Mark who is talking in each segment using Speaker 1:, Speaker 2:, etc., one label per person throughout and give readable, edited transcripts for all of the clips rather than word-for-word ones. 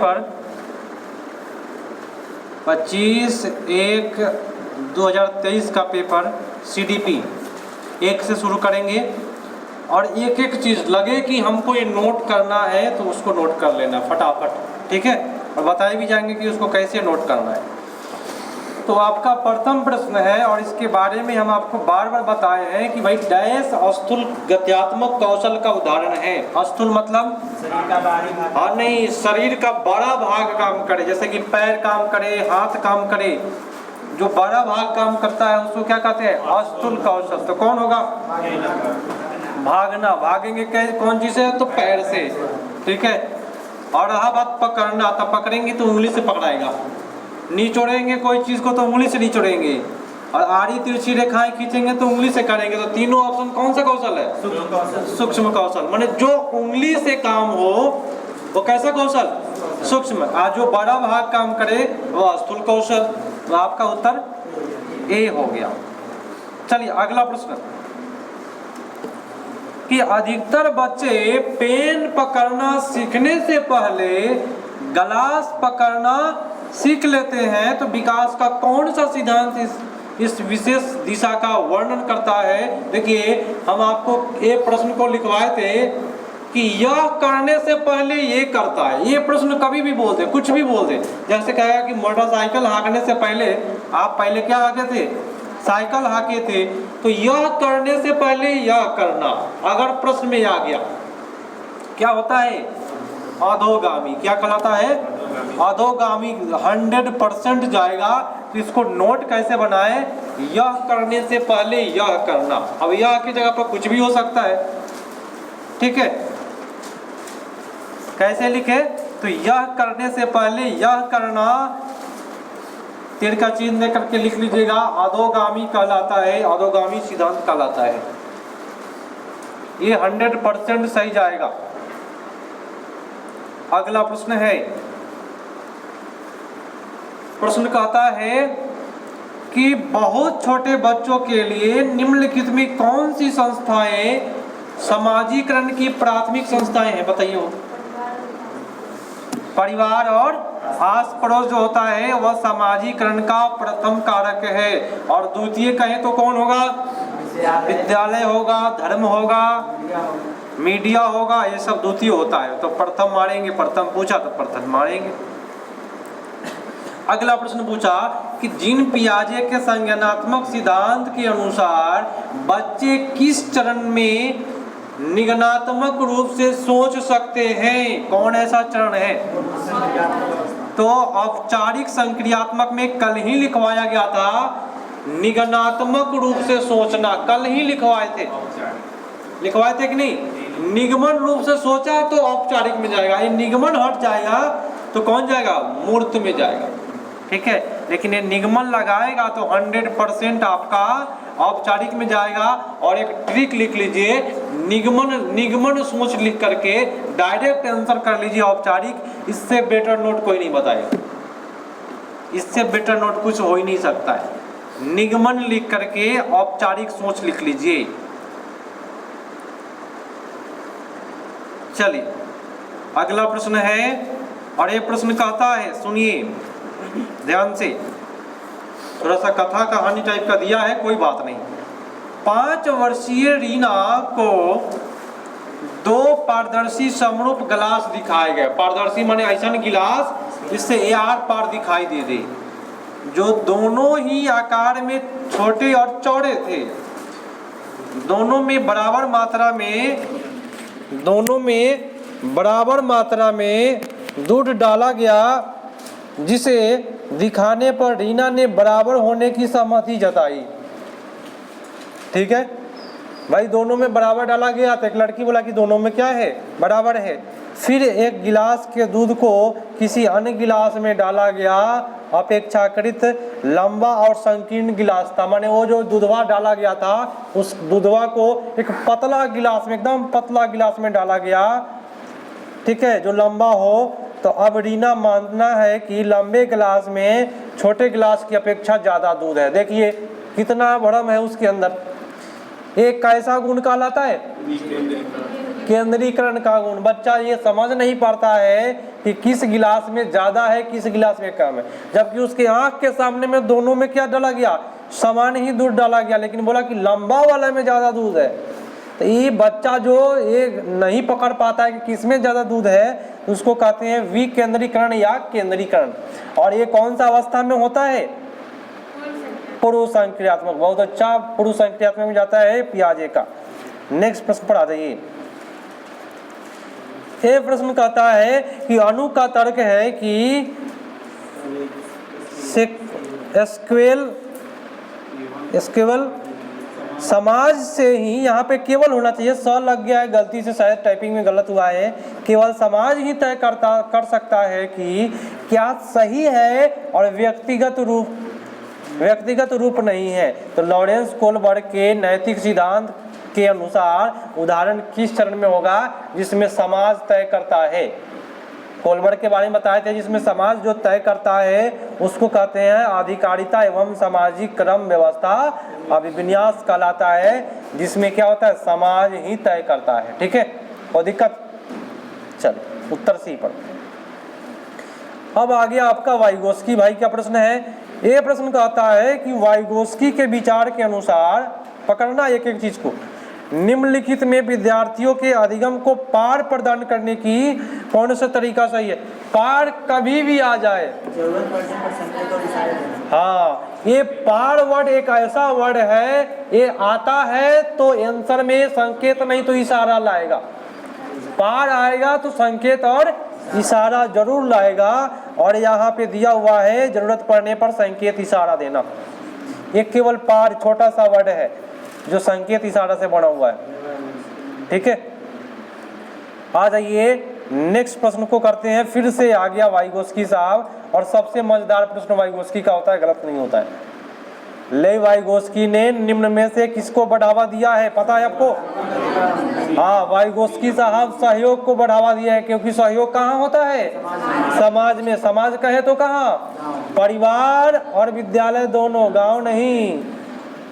Speaker 1: पर 25/1/2023 का paper CDP 1 से शुरू करेंगे और एक एक चीज़ लगे कि हमको ये नोट करना है तो उसको नोट कर लेना फटाफट, ठीक है। और बताए भी जाएंगे कि उसको कैसे नोट करना है। तो आपका प्रथम प्रश्न है और इसके बारे में हम आपको बार बार बताए हैं कि भाई डैश स्थूल गत्यात्मक कौशल का उदाहरण है। स्थूल मतलब
Speaker 2: शरीर का बाहरी भाग,
Speaker 1: हाँ नहीं, शरीर का बड़ा भाग काम करे, जैसे कि पैर काम करे, हाथ काम करे, जो बड़ा भाग काम करता है उसको क्या कहते हैं? स्थूल कौशल। तो कौन होगा? भागना। भागेंगे कौन चीज से? तो पैर से, ठीक है। और रहा बात पकड़ना, तो पकड़ेंगे तो उंगली से पकड़ाएगा। निचोड़ेंगे कोई चीज को तो उंगली से निचोड़ेंगे, और आड़ी तिरछी रेखाएं खींचेंगे तो उंगली से करेंगे। तो तीनों ऑप्शन कौन सा कौशल है? सूक्ष्म कौशल। माने जो उंगली से काम हो वो कैसा कौशल? सूक्ष्म। आज जो बड़ा भाग काम करे वो स्थूल कौशल। तो आपका उत्तर ए हो गया। चलिए अगला प्रश्न कि अधिकतर बच्चे पेन पकड़ना सीखने से पहले ग्लास पकड़ना सीख लेते हैं, तो विकास का कौन सा सिद्धांत इस विशेष दिशा का वर्णन करता है? देखिए हम आपको एक प्रश्न को लिखवाए थे कि यह करने से पहले ये करता है। ये प्रश्न कभी भी बोल दे, कुछ भी बोल दे। जैसे कहेगा कि मोटरसाइकिल हाँकने से पहले आप पहले क्या हाँके थे? साइकिल हाँके थे। तो यह करने से पहले यह करना अगर प्रश्न में आ गया, क्या होता है? अधोगामी। क्या कहलाता है? अधोगामी 100% जाएगा। तो इसको नोट कैसे बनाए? यह करने से पहले यह करना। अब यह की जगह पर कुछ भी हो सकता है, ठीक है। कैसे लिखे? तो यह करने से पहले यह करना, तीर का चिन्ह दे करके लिख लीजिएगा। अधोगामी कहलाता है, अधोगामी सिद्धांत कहलाता है। ये 100% सही जाएगा। अगला प्रश्न है, प्रश्न कहता है कि बहुत छोटे बच्चों के लिए निम्नलिखित में कौन सी संस्थाएं समाजीकरण की प्राथमिक संस्थाएं हैं? बताइए। परिवार और आस पड़ोस जो होता है वह समाजीकरण का प्रथम कारक है। और द्वितीय कहें तो कौन होगा? विद्यालय होगा, धर्म होगा, मीडिया होगा, ये सब द्वितीय होता है। तो प्रथम मारेंगे, प्रथम पूछा तो प्रथम मारेंगे। अगला प्रश्न पूछा कि जीन पियाजे के संज्ञानात्मक सिद्धांत के अनुसार बच्चे किस चरण में निगमनात्मक रूप से सोच सकते हैं? कौन ऐसा चरण है? तो औपचारिक संक्रियात्मक में कल ही लिखवाया गया था निगमनात्मक रूप से सोचना। कल ही लिखवाए थे कि नहीं? निगमन रूप से सोचा तो औपचारिक में जाएगा। ये निगमन हट जाएगा तो कौन जाएगा? मूर्त में जाएगा, ठीक है। लेकिन ये निगमन लगाएगा तो 100% आपका औपचारिक में जाएगा। और एक ट्रिक लिख लीजिए, निगमन सोच लिख करके डायरेक्ट आंसर कर लीजिए औपचारिक। इससे बेटर नोट कोई नहीं बताएगा। इससे बेटर नोट कुछ हो ही नहीं सकता है। निगमन लिख करके औपचारिक सोच लिख लीजिए। चलिए अगला प्रश्न है और ये प्रश्न कहता है, सुनिए ध्यान से, थोड़ा सा कथा कहानी टाइप का दिया है, कोई बात नहीं। 5 वर्षीय रीना को 2 पारदर्शी समरूप गिलास दिखाए गए। पारदर्शी माने ऐसा गिलास जिससे आर पार दिखाई दे दे, जो दोनों ही आकार में छोटे और चौड़े थे। दोनों में बराबर मात्रा में दूध डाला गया, जिसे दिखाने पर रीना ने बराबर होने की सहमति जताई। ठीक है भाई, दोनों में बराबर डाला गया तो एक लड़की बोला कि दोनों में क्या है? बराबर है। फिर एक गिलास के दूध को किसी अन्य गिलास में डाला गया। अपेक्षाकृत लंबा और संकीर्ण गिलास था, माने वो जो दूधवा डाला गया था उस दूधवा को एक पतला गिलास में, एकदम पतला गिलास में डाला गया, ठीक है, जो लंबा हो। तो अब रीना मानना है कि लंबे गिलास में छोटे गिलास की अपेक्षा ज़्यादा दूध है। देखिए कितना भ्रम है उसके अंदर। एक कैसा गुण कहलाता है? केंद्रीकरण का गुण। बच्चा ये समझ नहीं पाता है कि किस गिलास में ज्यादा है किस गिलास में कम है, जबकि उसके आंख के सामने में दोनों में क्या डाला गया, समान ही दूध डाला गया, लेकिन बोला कि लंबा वाला में ज्यादा दूध है। तो ये बच्चा जो ये नहीं पकड़ पाता है कि किसमें ज्यादा दूध है, तो उसको कहते हैं विकेंद्रीकरण या केंद्रीकरण। और ये कौन सा अवस्था में होता है, पुरुष संक्रियात्मक। बहुत अच्छा, पुरुष संक्रियात्मक में जाता है पियाजे का। नेक्स्ट प्रश्न पर आ जाइए। ये प्रश्न कहता है कि अनु का तर्क है कि स्केवल समाज से ही, यहाँ पे केवल होना चाहिए, स लग गया है गलती से, शायद टाइपिंग में गलत हुआ है। केवल समाज ही तय कर सकता है कि क्या सही है और व्यक्तिगत रूप नहीं है। तो लॉरेंस कोलबर्ग के नैतिक सिद्धांत के अनुसार उदाहरण किस चरण में होगा, जिसमें समाज तय करता है। कोलबर्ग के बारे में बताए थे, जिसमें समाज जो तय करता है उसको कहते हैं अधिकारिता एवं सामाजिक क्रम व्यवस्था अभिविन्यास कहलाता है, जिसमें क्या होता है, समाज ही तय करता है। ठीक है, कोई दिक्कत? चलो उत्तर सी पर। अब आ गया आपका वाइगोस्की भाई का प्रश्न है। ये प्रश्न कहता है कि वाइगोस्की के विचार के अनुसार, पकड़ना एक एक चीज को, निम्नलिखित में विद्यार्थियों के अधिगम को पार प्रदान करने की कौन सा तरीका सही है। पार कभी भी आ जाए, हाँ, ये पार वर्ड एक ऐसा वर्ड है, ये आता है तो आंसर में संकेत नहीं तो इशारा लाएगा। पार आएगा तो संकेत और इशारा जरूर लाएगा, और यहाँ पे दिया हुआ है जरूरत पड़ने पर संकेत इशारा देना। ये केवल पार छोटा सा वर्ड है जो संकेत इशारा से बना हुआ है। ठीक है, आ जाइए नेक्स्ट प्रश्न को करते हैं। फिर से आ गया वाइगोस्की साहब, और सबसे मजेदार प्रश्न वाइगोस्की का होता है, गलत नहीं होता है। ले वाइगोस्की ने निम्न में से किसको बढ़ावा दिया है, पता है आपको? हाँ, वाइगोस्की साहब सहयोग को बढ़ावा दिया है, क्योंकि सहयोग कहाँ होता है, समाज में। समाज कहे तो कहाँ, परिवार और विद्यालय दोनों, गांव नहीं।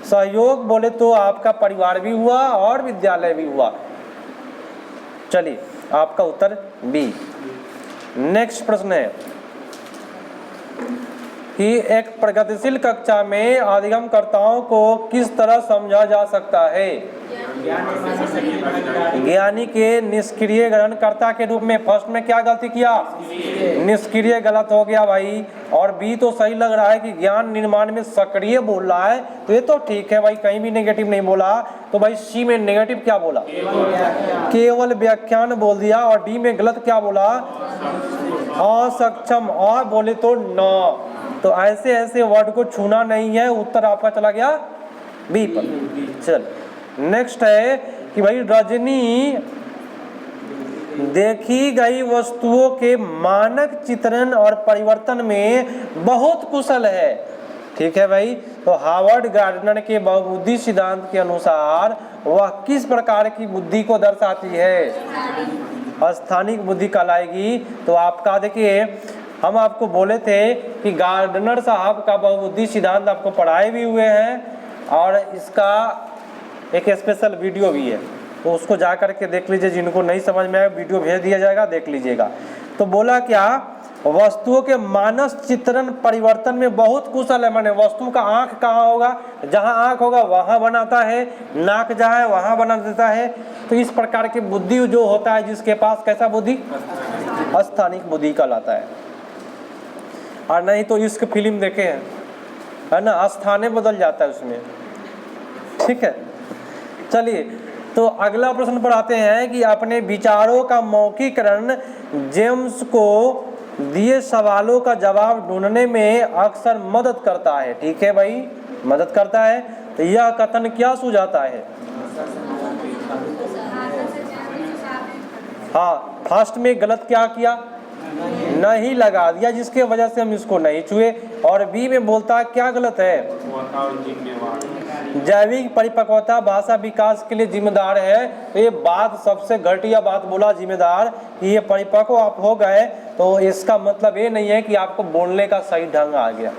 Speaker 1: सहयोग बोले तो आपका परिवार भी हुआ और विद्यालय भी हुआ। चलिए, आपका उत्तर बी। नेक्स्ट प्रश्न है कि एक प्रगतिशील कक्षा में अधिगमकर्ताओं को किस तरह समझा जा सकता है। ज्ञानी के निष्क्रिय ग्रहणकर्ता के रूप में। फर्स्ट में क्या गलती किया, निष्क्रिय, गलत हो गया भाई। और बी तो सही लग रहा है कि ज्ञान निर्माण में सक्रिय बोल रहा है, तो ये तो ठीक है भाई, कहीं भी नेगेटिव नहीं बोला। तो भाई सी में नेगेटिव क्या बोला, केवल व्याख्यान बोल दिया। और डी में गलत क्या बोला, असक्षम, और बोले तो न। तो ऐसे ऐसे वर्ड को छूना नहीं है। उत्तर आपका चला गया बी पर। चल नेक्स्ट है कि भाई रजनी देखी गई वस्तुओं के मानक चित्रण और परिवर्तन में बहुत कुशल है। ठीक है भाई, तो हार्वर्ड गार्डनर के बहुबुद्धि सिद्धांत के अनुसार वह किस प्रकार की बुद्धि को दर्शाती है, स्थानिक बुद्धि कहलाएगी। तो आपका देखिए, हम आपको बोले थे कि गार्डनर साहब का बहुबुद्धि सिद्धांत आपको पढ़ाए भी हुए हैं, और इसका एक स्पेशल वीडियो भी है, तो उसको जा करके देख लीजिए। जिनको नहीं समझ में आए वीडियो भेज दिया जाएगा, देख लीजिएगा। तो बोला क्या, वस्तुओं के मानस चित्रण परिवर्तन में बहुत कुशल है। माने वस्तु का आंख कहाँ होगा, जहाँ आंख होगा वहाँ बनाता है, नाक जहाँ है वहाँ बना देता है। तो इस प्रकार की बुद्धि जो होता है जिसके पास, कैसा बुद्धि, स्थानिक बुद्धि कहलाता है। और नहीं तो इसकी फिल्म देखे हैं, है ना, स्थाने बदल जाता है उसमें। ठीक है, चलिए तो अगला प्रश्न पर आते हैं कि अपने विचारों का मौखिकरण जेम्स को दिए सवालों का जवाब ढूंढने में अक्सर मदद करता है। ठीक है भाई, मदद करता है। तो यह कथन क्या सुझाता है, हाँ, फर्स्ट में गलत क्या किया, नहीं लगा दिया, जिसके वजह से हम इसको नहीं छुए। और बी में बोलता है क्या गलत है, जैविक परिपक्वता भाषा विकास के लिए जिम्मेदार है। तो ये बात सबसे घटिया बात बोला, जिम्मेदार, कि ये परिपक्व आप हो गए तो इसका मतलब ये नहीं है कि आपको बोलने का सही ढंग आ गया,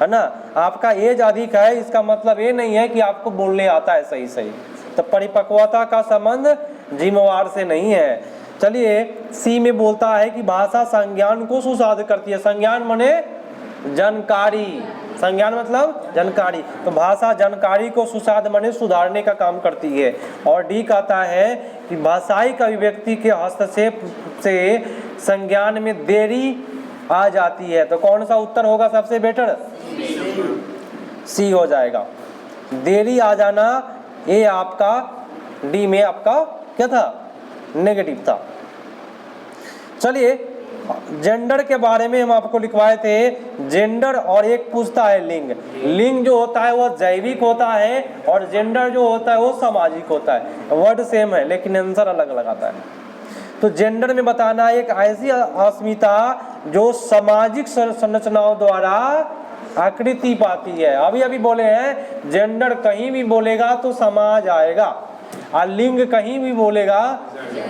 Speaker 1: है ना। आपका एज अधिक है, इसका मतलब ये नहीं है कि आपको बोलने आता है सही सही। तो परिपक्वता का संबंध जिम्मेवार से नहीं है। चलिए सी में बोलता है कि भाषा संज्ञान को सुसाध करती है। संज्ञान माने जानकारी, संज्ञान मतलब जानकारी, तो भाषा जानकारी को सुसाध माने सुधारने का काम करती है। और डी कहता है कि भाषाई अभिव्यक्ति के हस्तक्षेप से संज्ञान में देरी आ जाती है। तो कौन सा उत्तर होगा सबसे बेटर? सी हो जाएगा। देरी आ जाना ये आपका डी में आपका क्या था? नेगेटिव था। चलिए जेंडर के बारे में हम आपको लिखवाए थे। जेंडर और एक पूछता है लिंग। लिंग जो होता है वो जैविक होता है और जेंडर जो होता है वो सामाजिक होता है। वर्ड सेम है लेकिन आंसर अलग अलग आता है। तो जेंडर में बताना एक ऐसी अस्मिता जो सामाजिक संरचनाओं द्वारा आकृति पाती है। अभी अभी बोले हैं जेंडर कहीं भी बोलेगा तो समाज आएगा और लिंग कहीं भी बोलेगा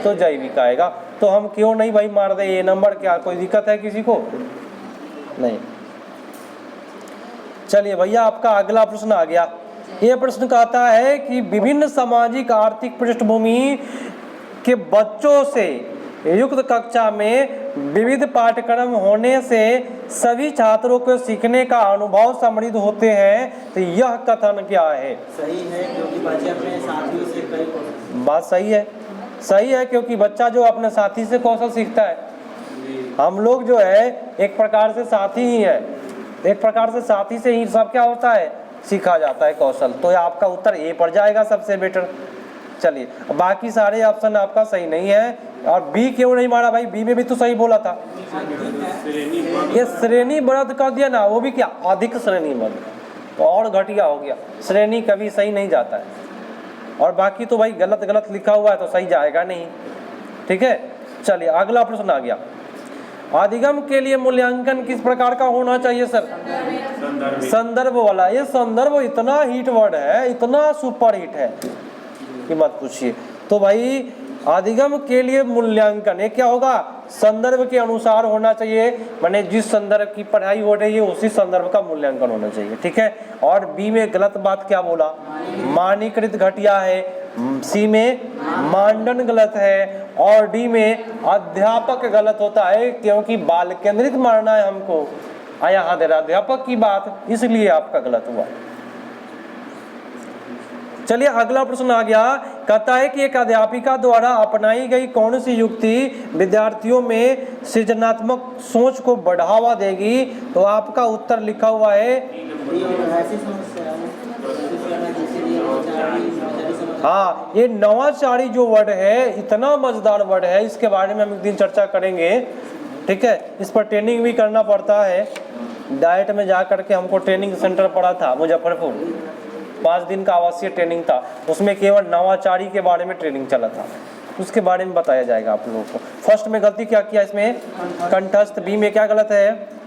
Speaker 1: तो जैविक आएगा। तो हम क्यों नहीं भाई मार दे ये नंबर? क्या कोई दिक्कत है किसी को? नहीं। चलिए भैया आपका अगला प्रश्न आ गया। ये प्रश्न कहता है कि विभिन्न सामाजिक आर्थिक पृष्ठभूमि के बच्चों से युक्त कक्षा में विविध पाठ्यक्रम होने से सभी छात्रों को सीखने का अनुभव समृद्ध होते हैं। तो यह कथन क्या है?
Speaker 2: सही है क्योंकि बच्चे अपने साथियों से कई
Speaker 1: बात सही है। सही है क्योंकि बच्चा जो अपने साथी से कौशल सीखता है। हम लोग जो है एक प्रकार से साथी ही है, एक प्रकार से साथी से ही सब क्या होता है? सीखा जाता है कौशल। तो आपका उत्तर ए पड़ जाएगा सबसे बेटर। चलिए बाकी सारे ऑप्शन आपका सही नहीं है। और बी क्यों नहीं मारा भाई? बी में भी तो सही बोला था। ये श्रेणी बढ़त कर दिया ना, वो भी क्या? अधिक श्रेणी बढ़, तो और घटिया हो गया। श्रेणी कभी सही नहीं जाता है। और बाकी तो भाई गलत गलत लिखा हुआ है तो सही जाएगा नहीं। ठीक है। चलिए अगला प्रश्न आ गया। अधिगम के लिए मूल्यांकन किस प्रकार का होना चाहिए सर? संदर्भ वाला। ये संदर्भ इतना हिट वर्ड है, इतना सुपर हिट है कि मत पूछिए। तो भाई अधिगम के लिए मूल्यांकन ये क्या होगा? संदर्भ के अनुसार होना चाहिए, माने जिस संदर्भ की पढ़ाई हो रही है उसी संदर्भ का मूल्यांकन होना चाहिए। ठीक है। और बी में गलत बात क्या बोला? मानकीकृत घटिया है। सी में मानदंड गलत है और डी में अध्यापक गलत होता है क्योंकि बाल केंद्रित मानना है हमको। यहाँ दे रहा अध्यापक की बात, इसलिए आपका गलत हुआ। चलिए अगला प्रश्न आ गया। कहता है कि एक अध्यापिका द्वारा अपनाई गई कौन सी युक्ति विद्यार्थियों में सृजनात्मक सोच को बढ़ावा देगी? तो आपका उत्तर लिखा हुआ है हाँ। ये नवाचारी जो वर्ड है इतना मजेदार वर्ड है, इसके बारे में हम एक दिन चर्चा करेंगे। ठीक है। इस पर ट्रेनिंग भी करना पड़ता है। डाइट में जा करके हमको ट्रेनिंग सेंटर पड़ा था मुजफ्फरपुर, 5 दिन का आवासीय ट्रेनिंग था। उसमें केवल नवाचारी के बारे में ट्रेनिंग चला था, उसके बारे में बताया जाएगा आप लोगों को। फर्स्ट में गलती क्या किया इसमें? कंठस्थ। बी में क्या गलत है?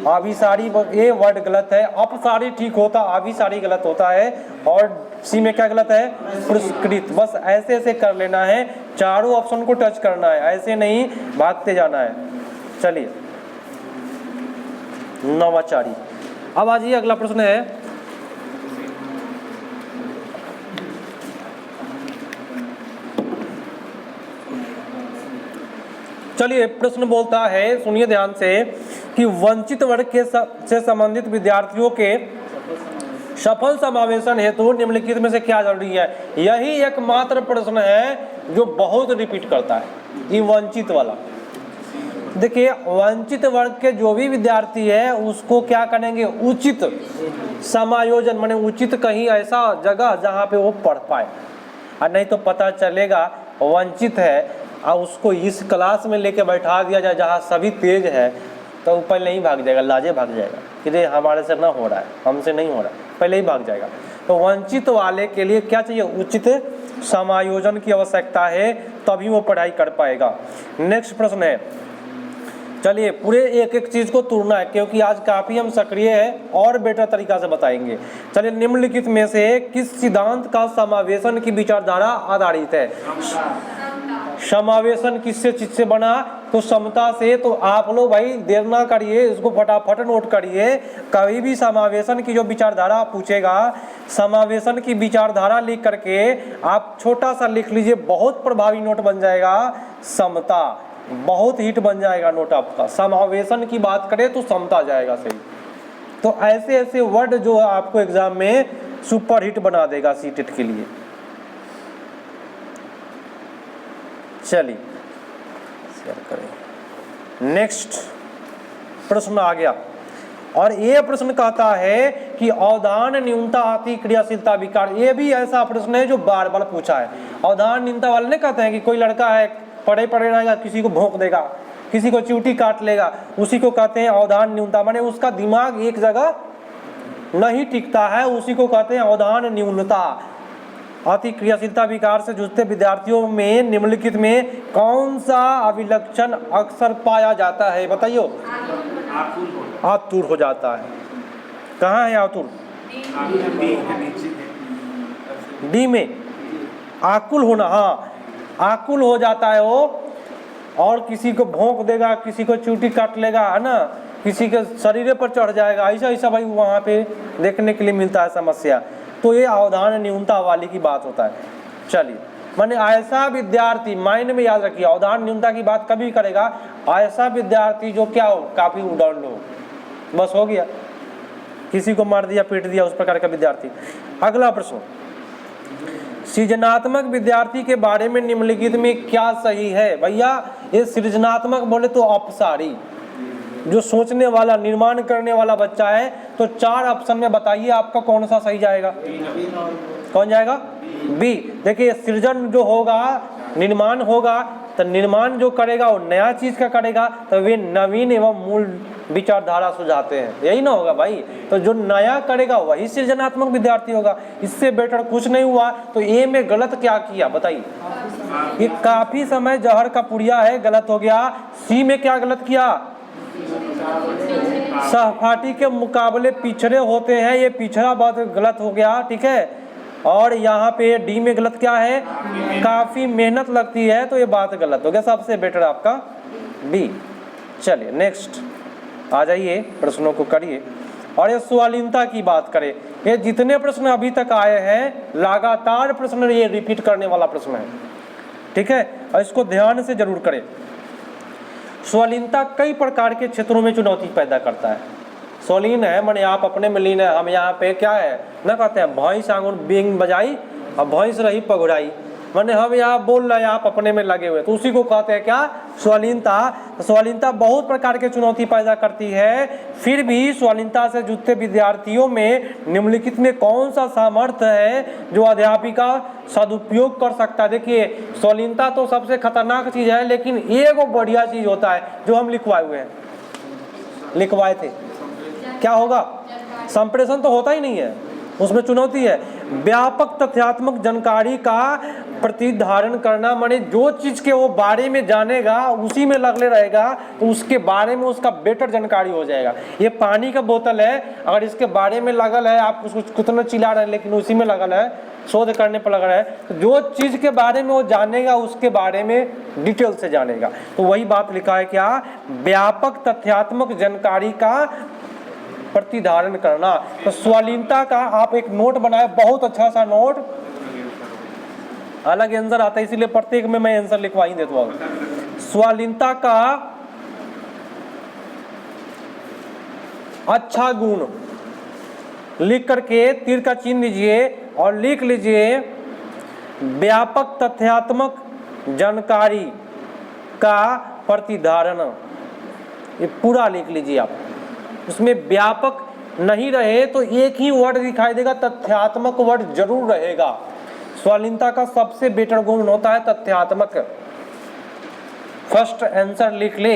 Speaker 1: आभिसारी। ये वर्ड गलत है। अपसारी ठीक होता, आभिसारी गलत होता है। और सी में क्या गलत है? पुरस्कृत। बस ऐसे ऐसे कर लेना है, चारों ऑप्शन को टच करना है, ऐसे नहीं भागते जाना है। चलिए नवाचारी। अब आज ये अगला प्रश्न है। चलिए प्रश्न बोलता है, सुनिए ध्यान से, कि वंचित वर्ग के से संबंधित विद्यार्थियों के सफल समावेशन हेतु निम्नलिखित में से क्या जरूरी है? यही एकमात्र प्रश्न है जो बहुत रिपीट करता है, ये वंचित वाला। देखिए वंचित वर्ग के जो भी विद्यार्थी है उसको क्या करेंगे? उचित समायोजन, माने उचित कहीं ऐसा जगह जहाँ पे वो पढ़ पाए। और नहीं तो पता चलेगा वंचित है और उसको इस क्लास में लेके बैठा दिया जाए जहाँ सभी तेज है तो वो पहले ही भाग जाएगा, लाजे भाग जाएगा कि ये हमारे से ना हो रहा है, हमसे नहीं हो रहा है, पहले ही भाग जाएगा। तो वंचित वाले के लिए क्या चाहिए? उचित समायोजन की आवश्यकता है, तभी वो पढ़ाई कर पाएगा। नेक्स्ट प्रश्न है। चलिए पूरे एक एक चीज को तोड़ना है क्योंकि आज काफी हम सक्रिय हैं और बेटर तरीका से बताएंगे। चलिए निम्नलिखित में से किस सिद्धांत का समावेशन की विचारधारा आधारित है? समावेशन किससे चीज से बना? तो समता से तो आप लोग भाई देर ना करिए, इसको फटाफट नोट करिए। कभी भी समावेशन की जो विचारधारा पूछेगा, समावेशन की विचारधारा लिख करके आप छोटा सा लिख लीजिए, बहुत प्रभावी नोट बन जाएगा। समता बहुत हिट बन जाएगा नोट आपका। समावेशन की बात करें तो समता जाएगा सही। तो ऐसे ऐसे वर्ड जो आपको एग्जाम में सुपर हिट बना देगा सीटेट के लिए। चलिए शेयर करें। नेक्स्ट प्रश्न आ गया, और ये प्रश्न कहता है कि अवधान न्यूनता अति क्रियाशीलता विकार। ये भी ऐसा प्रश्न है जो बार बार पूछा है। अवधान न्यूनता वाले ने कहते हैं कि कोई लड़का है, पढ़े पढ़े रहेगा, किसी को भोंक देगा, किसी को चींटी काट लेगा, उसी को कहते हैं अवधान न्यूनता। माने उसका दिमाग एक जगह नहीं टिकता है, उसी को कहते हैं अवधान न्यूनता। अति क्रियाशीलता विकार से जूझते विद्यार्थियों में निम्नलिखित में कौन सा अभिलक्षण अक्सर पाया जाता है? बताइए। आतुर हो जाता है। कहाँ है आतुर? डी में आकुल होना। हाँ, आकुल हो जाता है वो, और किसी को भोंक देगा, किसी को चूटी काट लेगा, है ना, किसी के शरीर पर चढ़ जाएगा, ऐसा ऐसा भाई वहाँ पे देखने के लिए मिलता है समस्या। तो ये अवधान न्यूनता वाली की बात होता है। चलिए, माने ऐसा विद्यार्थी, माइंड में याद रखिए, अवधान न्यूनता की बात कभी करेगा ऐसा विद्यार्थी जो क्या हो, काफी उदंड हो, बस हो गया, किसी को मार दिया, पीट दिया, उस प्रकार का विद्यार्थी। अगला प्रश्न, सृजनात्मक विद्यार्थी के बारे में निम्नलिखित में क्या सही है? भैया ये सृजनात्मक बोले तो अपसारी, जो सोचने वाला, निर्माण करने वाला बच्चा है। तो 4 ऑप्शन में बताइए आपका कौन सा सही जाएगा? कौन जाएगा? बी। देखिए सृजन जो होगा, निर्माण होगा, तो निर्माण जो करेगा वो नया चीज का करेगा, तो वे नवीन एवं मूल विचारधारा सुझाते हैं, यही ना होगा भाई। तो जो नया करेगा वही सृजनात्मक विद्यार्थी होगा। इससे बेटर कुछ नहीं हुआ। तो ए में गलत क्या किया बताइए? ये काफी समय जहर का पुड़िया है, गलत हो गया। सी में क्या गलत किया? सहपाठी के मुकाबले पिछड़े होते हैं, ये पिछड़ा बात गलत हो गया, ठीक है। और यहाँ पे डी में गलत क्या है? काफी मेहनत लगती है, तो ये बात गलत हो गया। सबसे बेटर आपका बी। चलिए नेक्स्ट आ जाइए, प्रश्नों को करिए। और ये स्वालीनता की बात करें, ये जितने प्रश्न अभी तक आए हैं लगातार प्रश्न ये रिपीट करने वाला प्रश्न है, ठीक है, और इसको ध्यान से जरूर करें। स्वालीनता कई प्रकार के क्षेत्रों में चुनौती पैदा करता है। स्वलीन है माने आप अपने में लीन है। हम यहाँ पे क्या है ना कहते हैं, भैंस आंगन बींग बजाई और भैंस रही पगुराई, माने हम यहाँ बोल रहे हैं, आप अपने में लगे हुए, तो उसी को कहते हैं क्या? स्वालीनता। स्वालीनता बहुत प्रकार के चुनौती पैदा करती है। फिर भी स्वालीनता से जूझते विद्यार्थियों में निम्नलिखित में कौन सा सामर्थ्य है जो अध्यापिका सदुपयोग कर सकता है? देखिए स्वालीनता तो सबसे खतरनाक चीज है, लेकिन एक बढ़िया चीज होता है जो हम लिखवाए हुए हैं, लिखवाए थे। क्या होगा? संप्रेषण तो होता ही नहीं है, उसमें चुनौती है। व्यापक तथ्यात्मक जानकारी का प्रतिधारण करना, माने जो चीज के वो बारे में जानेगा उसी में लगले रहेगा, तो उसके बारे में उसका बेटर जानकारी हो जाएगा। ये पानी का बोतल है, अगर इसके बारे में लगल है, आप उसको कितना चिल्ला रहे हैं लेकिन उसी में लगल है, शोध करने पर लग रहा है, तो जो चीज के बारे में वो जानेगा उसके बारे में डिटेल से जानेगा। तो वही बात लिखा है क्या? व्यापक तथ्यात्मक जानकारी का प्रतिधारण करना। तो स्वालीनता का आप एक नोट बनाए, बहुत अच्छा सा नोट, अलग आंसर आता है इसीलिए प्रत्येक में मैं आंसर लिखवा ही देता हूं। स्वालीनता का अच्छा गुण लिख करके तीर का चिन्ह लीजिए और लिख लीजिए व्यापक तथ्यात्मक जानकारी का प्रतिधारण। ये पूरा लिख लीजिए आप। उसमें व्यापक नहीं रहे तो एक ही वर्ड दिखाई देगा, तथ्यात्मक वर्ड जरूर रहेगा। स्वालीनता का सबसे बेटर गुण होता है तथ्यात्मक। फर्स्ट आंसर लिख ले।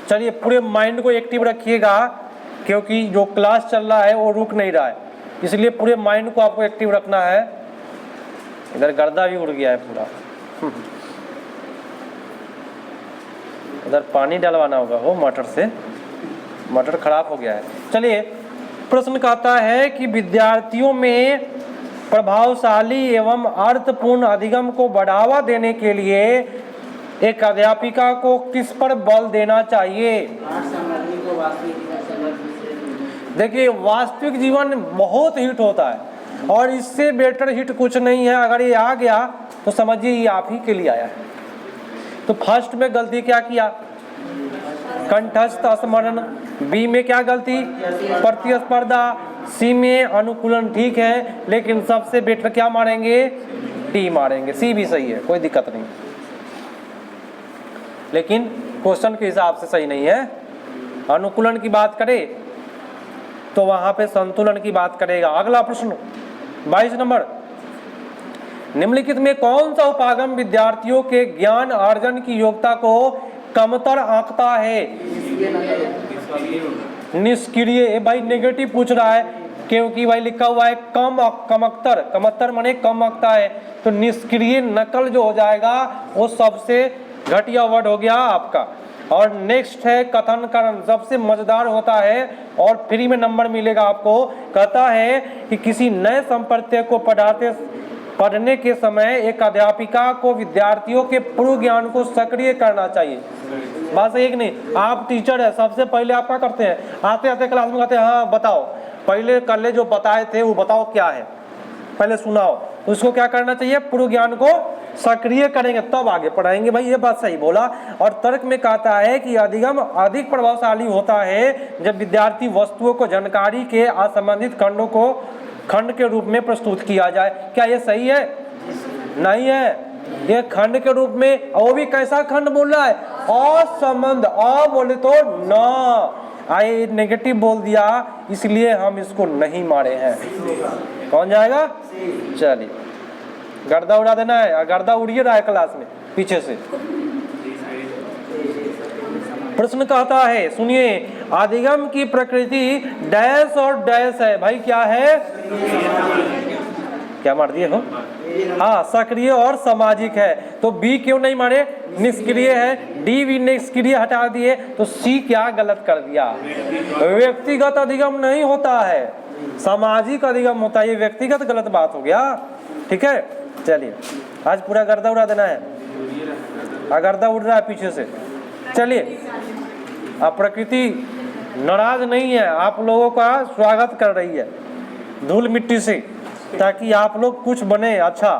Speaker 1: चलिए पूरे माइंड को एक्टिव रखिएगा, क्योंकि जो क्लास चल रहा है वो रुक नहीं रहा है, इसलिए पूरे माइंड को आपको एक्टिव रखना है। इधर गर्दा भी उड़ गया है पूरा, उधर पानी डलवाना होगा हो मटर से, मटर खराब हो गया है। चलिए प्रश्न कहता है कि विद्यार्थियों में प्रभावशाली एवं अर्थपूर्ण अधिगम को बढ़ावा देने के लिए एक अध्यापिका को किस पर बल देना चाहिए?
Speaker 2: पाठ सामग्री को वास्तविक जीवन से अलग विषय।
Speaker 1: देखिए, वास्तविक जीवन बहुत हिट होता है और इससे बेटर हिट कुछ नहीं है। अगर ये आ गया तो समझिए ये आप ही के लिए आया है। तो फर्स्ट में गलती क्या किया? कंठस्थ स्मरण। बी में क्या गलती? प्रतिस्पर्धा। सी में अनुकूलन। ठीक है, लेकिन सबसे बेटर क्या मारेंगे? डी मारेंगे। सी भी सही है, कोई दिक्कत नहीं, लेकिन क्वेश्चन के हिसाब से सही नहीं है। अनुकूलन की बात करें तो वहां पे संतुलन की बात करेगा। अगला प्रश्न 22 नंबर, निम्नलिखित में कौन सा उपागम विद्यार्थियों के ज्ञान अर्जन की योग्यता को कमतर आंकता है? निष्क्रिय। भाई नेगेटिव पूछ रहा है क्योंकि भाई लिखा हुआ है कमतर। कमतर माने कम आंकता है, तो निष्क्रिय नकल जो हो जाएगा वो सबसे घटिया वर्ड हो गया आपका। और नेक्स्ट है कथन करण, सबसे मजेदार होता है और फ्री में नंबर मिलेगा आपको। कहता है कि किसी नए संप्रत्यय को पढ़ने के समय एक अध्यापिका को विद्यार्थियों के पूर्व ज्ञान को सक्रिय करना चाहिए। बात सही है कि नहीं? आप टीचर है, सबसे पहले आप क्या करते हैं? आते आते क्लास में कहते हैं हाँ बताओ, पहले कल जो बताए थे वो बताओ क्या है, पहले सुनाओ। उसको क्या करना चाहिए? पूर्व ज्ञान को सक्रिय करेंगे तब आगे पढ़ाएंगे। भाई ये बात सही बोला। और तर्क में कहता है कि अधिगम अधिक प्रभावशाली होता है जब विद्यार्थी वस्तुओं को जानकारी के असंबंधित खंड के रूप में प्रस्तुत किया जाए। क्या ये सही है? नहीं है, ये खंड के रूप में। वो भी कैसा खंड बोल रहा है? असंबंध। अ बोले तो न, आई नेगेटिव बोल दिया, इसलिए हम इसको नहीं मारे हैं। कौन जाएगा? चलिए, गर्दा उड़ा देना है। गर्दा उड़िए रहा है क्लास में पीछे से। प्रश्न कहता है, सुनिए, अधिगम की प्रकृति डैश और डैश है। भाई क्या है? क्या मार दिए हो? हाँ, सक्रिय और सामाजिक है। तो बी क्यों नहीं मारे? निष्क्रिय है। डी भी निष्क्रिय हटा दिए, तो सी क्या गलत कर दिया? व्यक्तिगत अधिगम नहीं होता है, सामाजिक अधिगम होता है। ये व्यक्तिगत गलत बात हो गया। ठीक है, चलिए आज पूरा गर्दा उड़ा देना है। गर्दा उड़ रहा है पीछे से। चलिए, अब प्रकृति नाराज नहीं है, आप लोगों का स्वागत कर रही है धूल मिट्टी से, ताकि आप लोग कुछ बने अच्छा।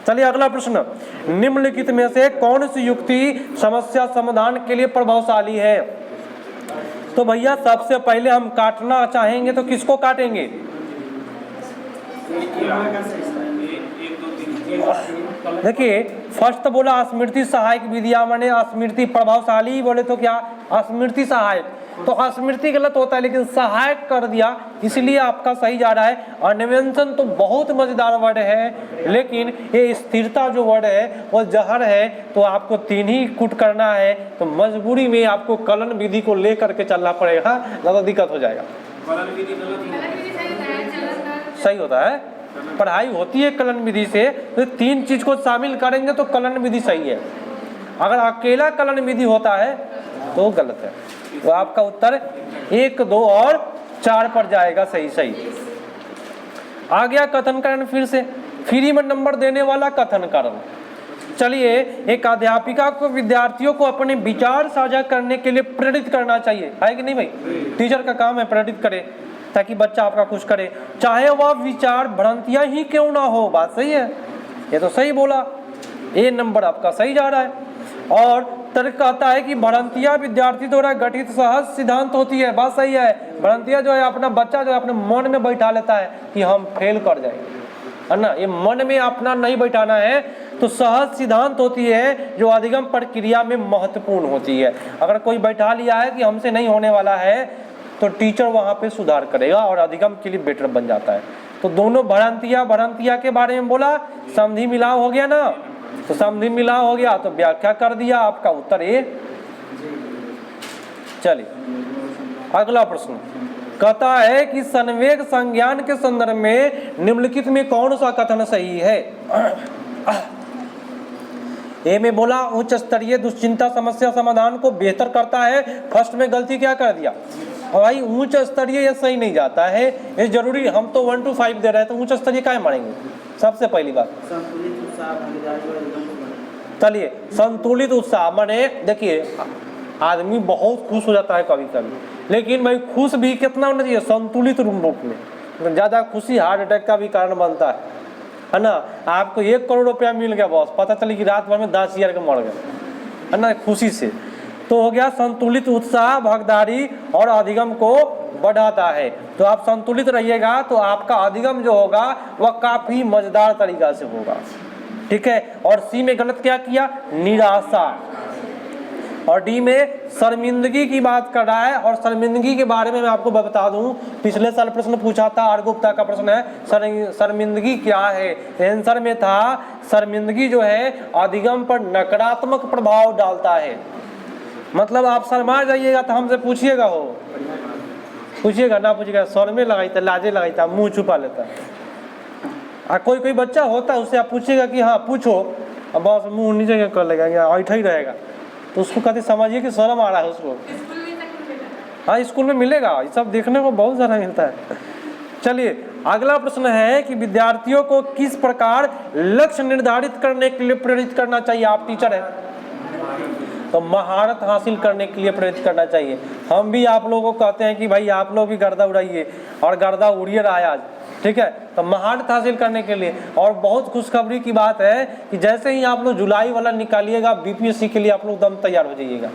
Speaker 1: चलिए अगला प्रश्न, निम्नलिखित में से कौन सी युक्ति समस्या समाधान के लिए प्रभावशाली है? तो भैया सबसे पहले हम काटना चाहेंगे तो किसको काटेंगे? देखिए, फर्स्ट तो बोला स्मृति सहायक विधियां, माने स्मृति प्रभावशाली बोले तो क्या? स्मृति सहायक। तो स्मृति गलत होता है, लेकिन सहायक कर दिया, इसलिए आपका सही जा रहा है। अन्वेषण तो बहुत मजेदार वर्ड है, लेकिन ये स्थिरता जो वर्ड है वो जहर है। तो आपको तीन ही कुट करना है, तो मजबूरी में आपको कलन विधि को लेकर के चलना पड़ेगा, ज़्यादा दिक्कत हो जाएगा। सही होता है, पढ़ाई होती है कलन विधि से, तो तीन चीज को शामिल करेंगे तो कलन विधि सही है। अगर अकेला कलन विधि होता है तो गलत है। तो आपका उत्तर 1, 2 और 4 पर जाएगा। सही सही आ गया। कथन करण फिर से फ्री में नंबर देने वाला कथन करण। चलिए, एक अध्यापिका को विद्यार्थियों को अपने विचार साझा करने के लिए प्रेरित करना चाहिए, है कि नहीं भाई? टीचर का काम है प्रेरित करे, ताकि बच्चा आपका कुछ करे, चाहे वह विचार भ्रांतियां ही क्यों ना हो। बात सही है, ये तो सही बोला। ए नंबर आपका सही जा रहा है। और तर्क कहता है कि भ्रांतियां विद्यार्थी द्वारा गठित सहज सिद्धांत होती है। बात सही है। भ्रांतियां जो है अपना बच्चा जो है अपने मन में बैठा लेता है कि हम फेल कर जाएंगे, है ना? ये मन में अपना नहीं बैठाना है। तो सहज सिद्धांत होती है जो अधिगम प्रक्रिया में महत्वपूर्ण होती है। अगर कोई बैठा लिया है कि हमसे नहीं होने वाला है, तो टीचर वहाँ पे सुधार करेगा और अधिगम के लिए बेटर बन जाता है। तो दोनों भ्रांतियां के बारे में बोला, संधि मिलाव हो गया ना, तो संधि मिलाव हो गया तो व्याख्या कर दिया, आपका उत्तर ए। चलिए अगला प्रश्न कहता है कि संवेग संज्ञान के संदर्भ में निम्नलिखित में कौन सा कथन सही है? ए में बोला उच्च स्तरीय दुश्चिंता समस्या समाधान को बेहतर करता है। फर्स्ट में गलती क्या कर दिया? और भाई उच्च स्तरीय ये सही नहीं जाता है, ये जरूरी, हम तो 1 to 5 दे रहे हैं तो उच्च स्तरीय क्या मारेंगे? सबसे पहली बात
Speaker 2: संतुलित उत्साह भागीदारी और एकदम से बने।
Speaker 1: चलिए संतुलित उत्साह माने देखिए आदमी बहुत खुश हो जाता है कभी कभी, लेकिन भाई खुश भी कितना होना चाहिए? संतुलित रूप में। ज़्यादा खुशी हार्ट अटैक का भी कारण बनता है ना। आपको 1 करोड़ रुपया मिल गया बॉस, पता चली कि रात भर में 10,000 के मर गए, है ना, खुशी से। तो हो गया संतुलित उत्साह भागीदारी और अधिगम को बढ़ाता है। तो आप संतुलित रहिएगा तो आपका अधिगम जो होगा वह काफ़ी मज़ेदार तरीका से होगा, ठीक है। और सी में गलत क्या किया? निराशा। और डी में शर्मिंदगी की बात कर रहा है। और शर्मिंदगी के बारे में मैं आपको बता दूं, पिछले साल प्रश्न पूछा था, आर गुप्ता का प्रश्न है, शर्मिंदगी क्या है? आंसर में था शर्मिंदगी जो है अधिगम पर नकारात्मक प्रभाव डालता है। मतलब आप शर्मा जाइएगा तो हमसे पूछिएगा, हो पूछिएगा ना पूछिएगा, सर में लगाई था, लाजे लगाई था, मुँह छुपा लेता है। कोई कोई बच्चा होता है उससे आप पूछिएगा कि हाँ पूछो, अब बस मुँह नीचे कर लेगा, ऐठा ही रहेगा, तो उसको कहते समझिए कि शर्म आ रहा है उसको। हाँ स्कूल में मिलेगा, ये सब देखने को बहुत सारा मिलता है। चलिए अगला प्रश्न है कि विद्यार्थियों को किस प्रकार लक्ष्य निर्धारित करने के लिए प्रेरित करना चाहिए? आप टीचर हैं तो महारत हासिल करने के लिए प्रेरित करना चाहिए। हम भी आप लोगों को कहते हैं कि भाई आप लोग भी गर्दा उड़ाइए, और गर्दा उड़िए रहा है आज, ठीक है। तो महारत हासिल करने के लिए, और बहुत खुशखबरी की बात है कि जैसे ही आप लोग जुलाई वाला निकालिएगा बीपीएससी के लिए आप लोग दम तैयार हो जाइएगा,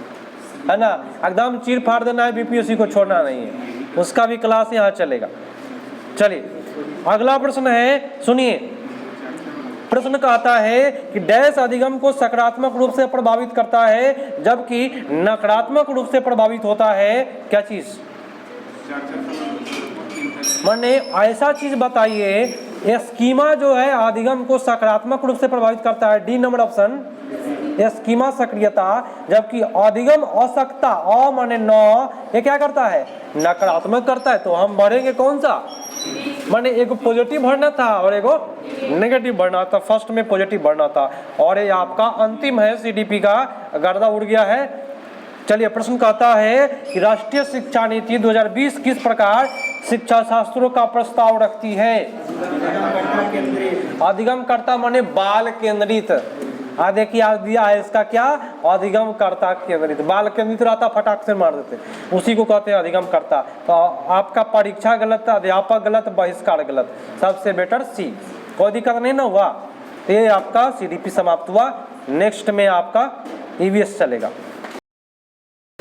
Speaker 1: है ना। एकदम चीर फाड़ देना है, बीपीएससी को छोड़ना नहीं है, उसका भी क्लास यहाँ चलेगा। चलिए अगला प्रश्न है, सुनिए। प्रश्न कहता है कि डैश अधिगम को सकारात्मक रूप से प्रभावित करता है जबकि नकारात्मक रूप से प्रभावित होता है। क्या चीज? मैंने ऐसा चीज बताइए, स्कीमा जो है अधिगम को सकारात्मक रूप से प्रभावित करता है, डी नंबर ऑप्शन, स्कीमा सक्रियता, जबकि अधिगम आवश्यकता, अ माने 9, ये क्या करता है? नकारात्मक करता है। तो हम भरेंगे कौन सा? माने एगो पॉजिटिव भरना था और एगो नेगेटिव भरना था, फर्स्ट में पॉजिटिव भरना था, और ये आपका अंतिम है सीडीपी का, गर्दा उड़ गया है। चलिए प्रश्न कहता है कि राष्ट्रीय शिक्षा नीति 2020 किस प्रकार शिक्षा शास्त्रों का प्रस्ताव रखती है? अधिगम करता माने बाल केंद्रित। देखिए आज दिया है इसका क्या? अधिगम कर्ता केंद्रित। बाल केंद्रित रहता फटाक से मार देते, उसी को कहते हैं अधिगम कर्ता। तो आपका परीक्षा गलत, अध्यापक गलत, बहिष्कार गलत, सबसे बेटर सी। कोई दिक्कत नहीं ना हुआ? ये आपका सीडीपी समाप्त हुआ। नेक्स्ट में आपका ईवीएस चलेगा।